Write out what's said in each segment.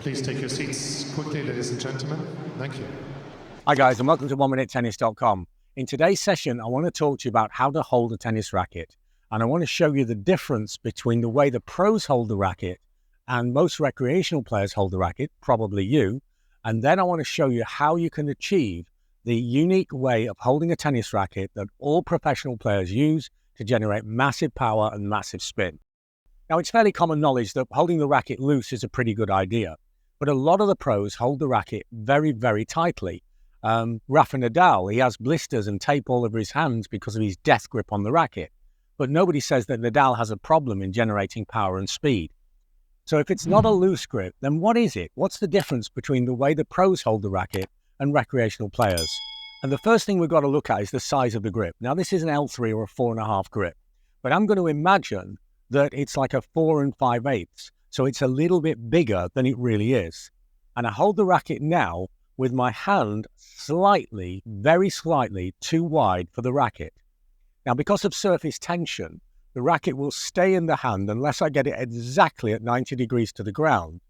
Please take your seats quickly, ladies and gentlemen. Thank you. Hi guys, and welcome to 1minutetennis.com. In today's session, I want to talk to you about how to hold a tennis racket. And I want to show you the difference between the way the pros hold the racket and most recreational players hold the racket, probably you. And then I want to show you how you can achieve the unique way of holding a tennis racket that all professional players use to generate massive power and massive spin. Now, it's fairly common knowledge that holding the racket loose is a pretty good idea, but a lot of the pros hold the racket very, very tightly. Rafa Nadal, he has blisters and tape all over his hands because of his death grip on the racket. But nobody says that Nadal has a problem in generating power and speed. So if it's not a loose grip, then what is it? What's the difference between the way the pros hold the racket and recreational players? And the first thing we've got to look at is the size of the grip. Now, this is an L3 or a 4.5 grip, but I'm going to imagine that it's like a 4 5/8. So it's a little bit bigger than it really is. And I hold the racket now with my hand slightly, very slightly too wide for the racket. Now, because of surface tension, the racket will stay in the hand unless I get it exactly at 90 degrees to the ground,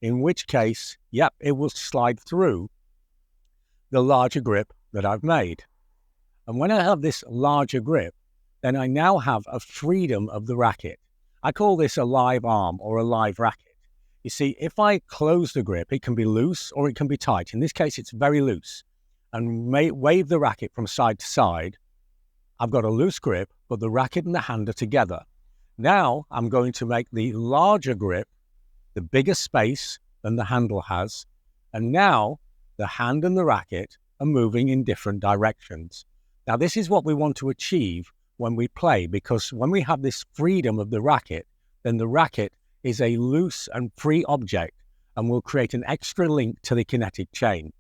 in which case, yep, it will slide through the larger grip that I've made. And when I have this larger grip, then I now have a freedom of the racket. I call this a live arm or a live racket. You see, if I close the grip, it can be loose or it can be tight. In this case, it's very loose. And wave the racket from side to side, I've got a loose grip, but the racket and the hand are together. Now I'm going to make the larger grip, the bigger space than the handle has. And now the hand and the racket are moving in different directions. Now, this is what we want to achieve when we play, because when we have this freedom of the racket, then the racket is a loose and free object and will create an extra link to the kinetic chain.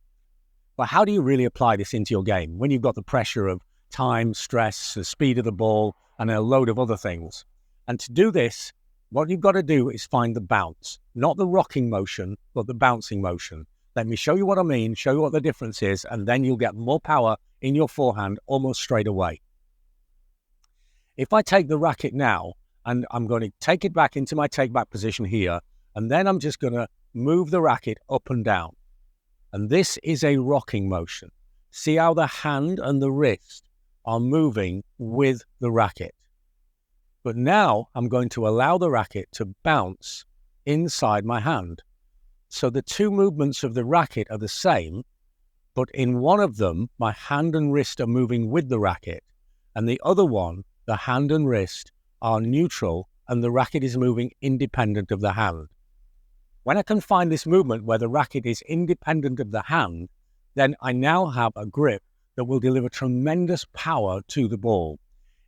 But how do you really apply this into your game when you've got the pressure of time, stress, the speed of the ball, and a load of other things? And to do this, what you've got to do is find the bounce, not the rocking motion, but the bouncing motion. Let me show you what I mean, show you what the difference is, and then you'll get more power in your forehand almost straight away. If I take the racket now, and I'm going to take it back into my take-back position here, and then I'm just going to move the racket up and down. And this is a rocking motion. See how the hand and the wrist are moving with the racket. But now I'm going to allow the racket to bounce inside my hand. So the two movements of the racket are the same, but in one of them, my hand and wrist are moving with the racket, and the other one, the hand and wrist are neutral and the racket is moving independent of the hand. When I can find this movement where the racket is independent of the hand, then I now have a grip that will deliver tremendous power to the ball.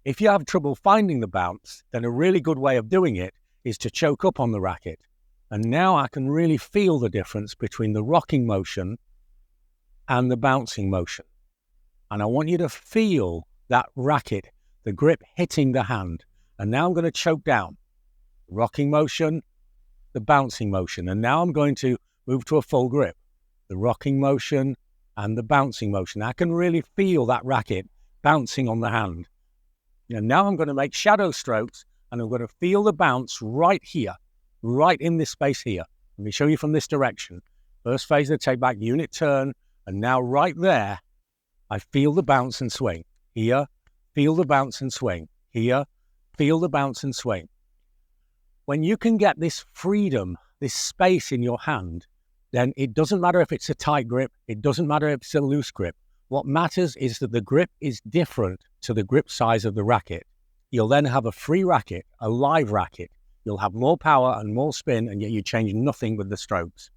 If you have trouble finding the bounce, then a really good way of doing it is to choke up on the racket. And now I can really feel the difference between the rocking motion and the bouncing motion. And I want you to feel that racket, the grip hitting the hand. And now I'm going to choke down. Rocking motion, the bouncing motion. And now I'm going to move to a full grip. The rocking motion and the bouncing motion. I can really feel that racket bouncing on the hand. And now I'm going to make shadow strokes and I'm going to feel the bounce right here, right in this space here. Let me show you from this direction. First phase of the take back, unit turn, and now right there, I feel the bounce and swing. Here, feel the bounce and swing. Here, feel the bounce and swing. When you can get this freedom, this space in your hand, then it doesn't matter if it's a tight grip, it doesn't matter if it's a loose grip. What matters is that the grip is different to the grip size of the racket. You'll then have a free racket, a live racket. You'll have more power and more spin, and yet you change nothing with the strokes.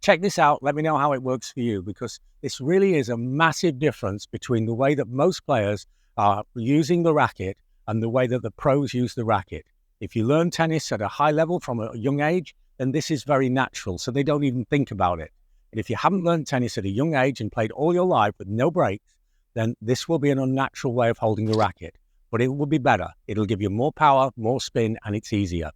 Check this out. Let me know how it works for you, because this really is a massive difference between the way that most players are using the racket and the way that the pros use the racket. If you learn tennis at a high level from a young age, then this is very natural, so they don't even think about it. And if you haven't learned tennis at a young age and played all your life with no breaks, then this will be an unnatural way of holding the racket. But it will be better. It'll give you more power, more spin, and it's easier.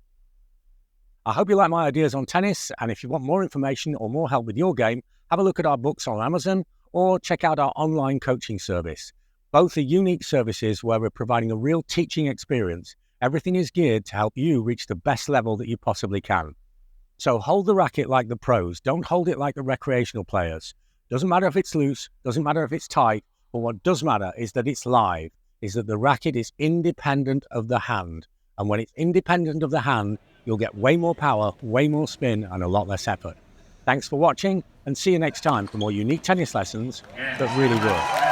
I hope you like my ideas on tennis, and if you want more information or more help with your game, have a look at our books on Amazon or check out our online coaching service. Both are unique services where we're providing a real teaching experience. Everything is geared to help you reach the best level that you possibly can. So hold the racket like the pros. Don't hold it like the recreational players. Doesn't matter if it's loose, doesn't matter if it's tight, but what does matter is that it's live, is that the racket is independent of the hand. And when it's independent of the hand, you'll get way more power, way more spin, and a lot less effort. Thanks for watching, and see you next time for more unique tennis lessons that really work.